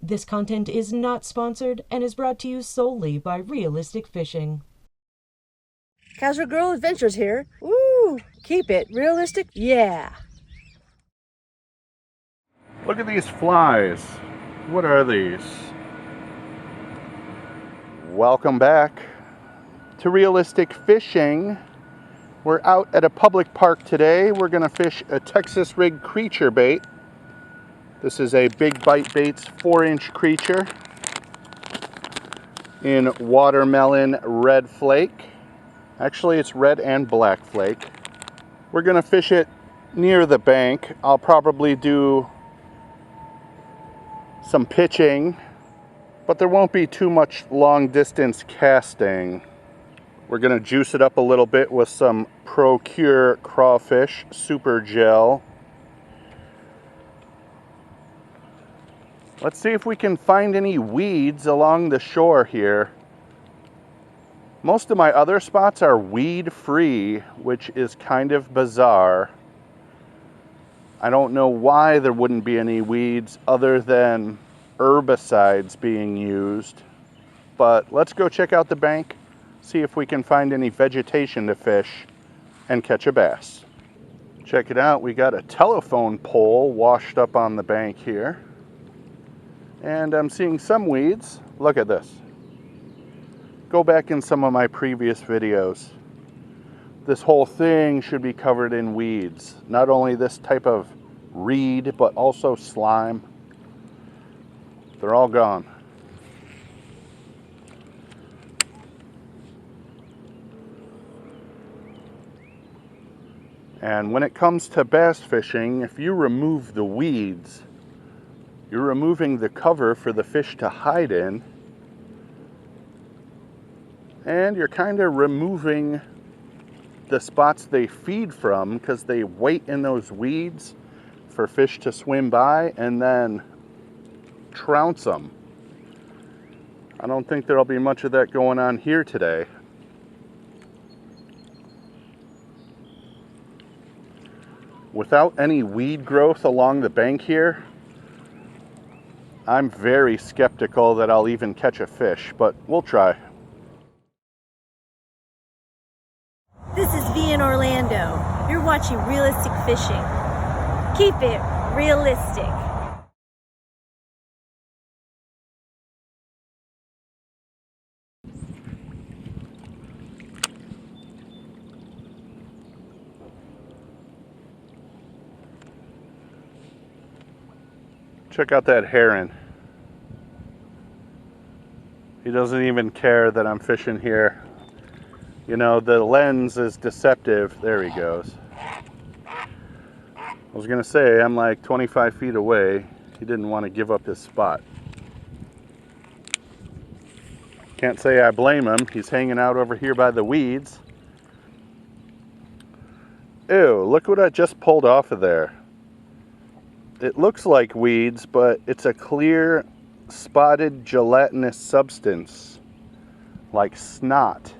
This content is not sponsored and is brought to you solely by Realistic Fishing. Casual Girl Adventures here. Woo! Keep it realistic, yeah. Look at these flies. What are these? Welcome back to Realistic Fishing. We're out at a public park today. We're gonna fish a Texas rig creature bait. This is a Big Bite Baits 4-inch creature in watermelon red flake. Actually, it's red and black flake. We're gonna fish it near the bank. I'll probably do some pitching, but there won't be too much long distance casting. We're gonna juice it up a little bit with some Procure Crawfish Super Gel. Let's see if we can find any weeds along the shore here. Most of my other spots are weed free, which is kind of bizarre. I don't know why there wouldn't be any weeds other than herbicides being used. But let's go check out the bank, see if we can find any vegetation to fish and catch a bass. Check it out, we got a telephone pole washed up on the bank here. And I'm seeing some weeds. Look at this. Go back in some of my previous videos. This whole thing should be covered in weeds. Not only this type of reed, but also slime. They're all gone. And when it comes to bass fishing, if you remove the weeds, you're removing the cover for the fish to hide in, and you're kind of removing the spots they feed from because they wait in those weeds for fish to swim by and then trounce them. I don't think there'll be much of that going on here today. Without any weed growth along the bank here, I'm very skeptical that I'll even catch a fish, but we'll try. This is V in Orlando. You're watching Realistic Fishing. Keep it realistic. Check out that heron. He doesn't even care that I'm fishing here. You know, the lens is deceptive. There he goes. I was gonna say, I'm like 25 feet away. He didn't want to give up his spot. Can't say I blame him. He's hanging out over here by the weeds. Ew, look what I just pulled off of there. It looks like weeds, but it's a clear, spotted, gelatinous substance, like snot.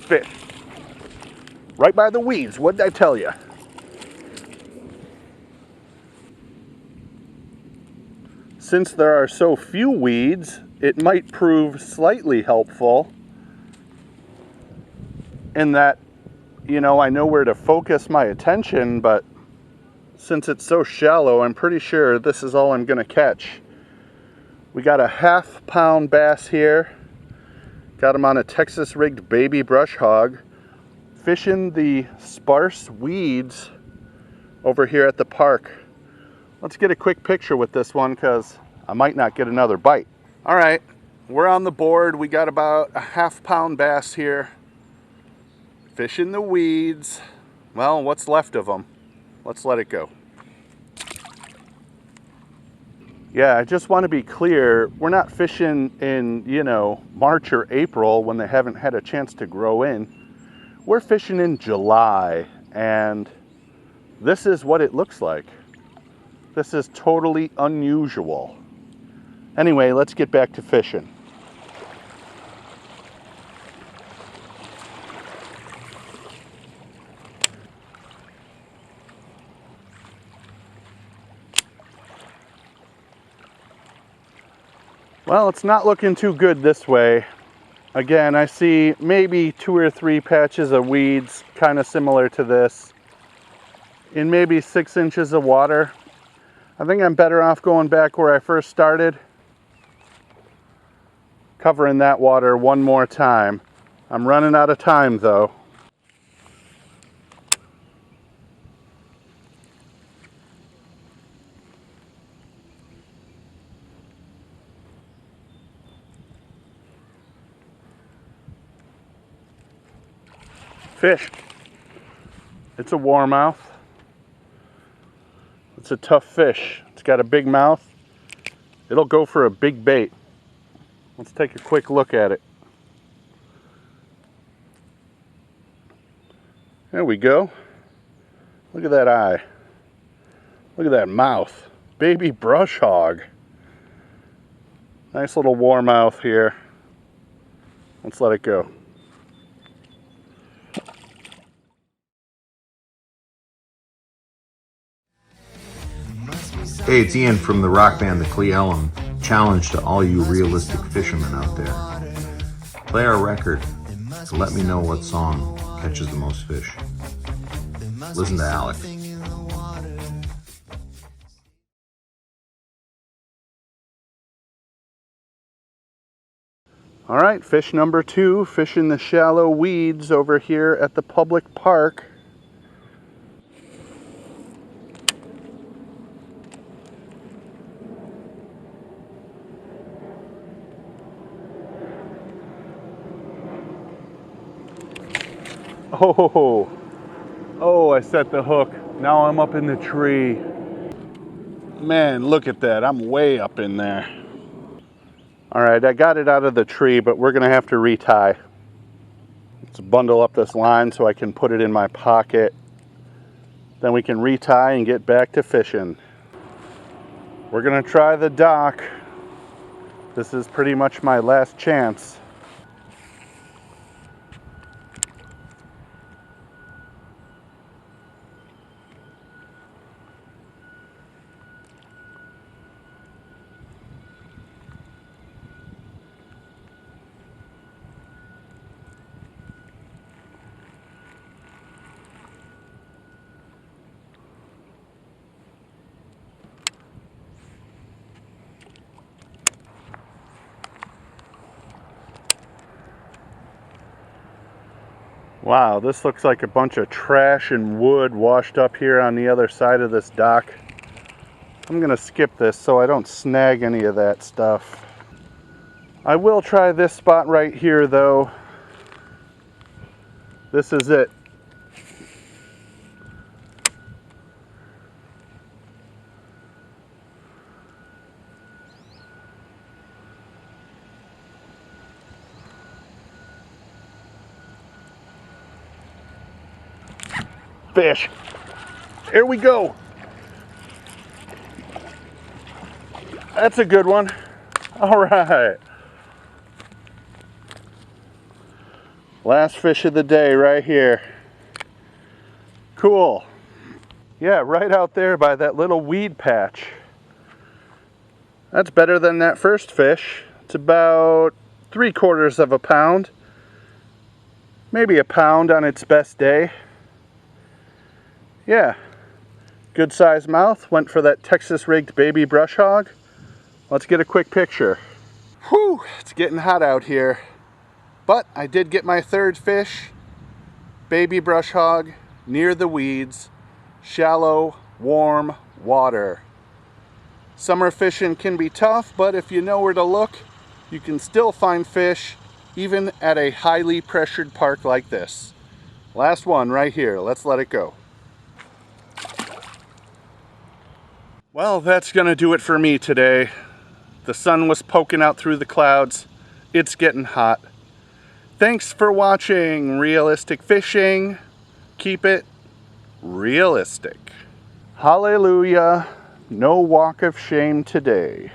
Fish. Right by the weeds, what did I tell you? Since there are so few weeds, it might prove slightly helpful in that, you know, I know where to focus my attention, but since it's so shallow, I'm pretty sure this is all I'm gonna catch. We got a half-pound bass here. Got him on a Texas rigged baby brush hog. Fishing the sparse weeds over here at the park. Let's get a quick picture with this one because I might not get another bite. All right, we're on the board. We got about a half-pound bass here. Fishing the weeds. Well, what's left of them? Let's let it go. Yeah, I just want to be clear. We're not fishing in, you know, March or April when they haven't had a chance to grow in. We're fishing in July, and this is what it looks like. This is totally unusual. Anyway, let's get back to fishing. Well, it's not looking too good this way. Again, I see maybe 2 or 3 patches of weeds, kind of similar to this, in maybe 6 inches of water. I think I'm better off going back where I first started, covering that water one more time. I'm running out of time though. Fish. It's a warmouth. It's a tough fish. It's got a big mouth. It'll go for a big bait. Let's take a quick look at it. There we go. Look at that eye. Look at that mouth. Baby brush hog. Nice little warmouth here. Let's let it go. Hey, it's Ian from the rock band The Clinodev. Challenge to all you realistic fishermen out there. Play our record to let me know what song catches the most fish. Listen to Alec. All right, fish number 2, fishing the shallow weeds over here at the public park. Oh, I set the hook. Now I'm up in the tree. Man, look at that. I'm way up in there. All right, I got it out of the tree, but we're gonna have to retie. Let's bundle up this line so I can put it in my pocket. Then we can retie and get back to fishing. We're gonna try the dock. This is pretty much my last chance. Wow, this looks like a bunch of trash and wood washed up here on the other side of this dock. I'm gonna skip this so I don't snag any of that stuff. I will try this spot right here though. This is it. Fish. Here we go. That's a good one. All right. Last fish of the day right here. Cool. Yeah, right out there by that little weed patch. That's better than that first fish. It's about 3/4 of a pound. Maybe a pound on its best day. Yeah, good sized mouth. Went for that Texas rigged baby brush hog. Let's get a quick picture. Whew, it's getting hot out here. But I did get my 3rd fish. Baby brush hog, near the weeds, shallow, warm water. Summer fishing can be tough, but if you know where to look, you can still find fish, even at a highly pressured park like this. Last one right here. Let's let it go. Well, that's gonna do it for me today. The sun was poking out through the clouds. It's getting hot. Thanks for watching Realistic Fishing. Keep it realistic. Hallelujah. No walk of shame today.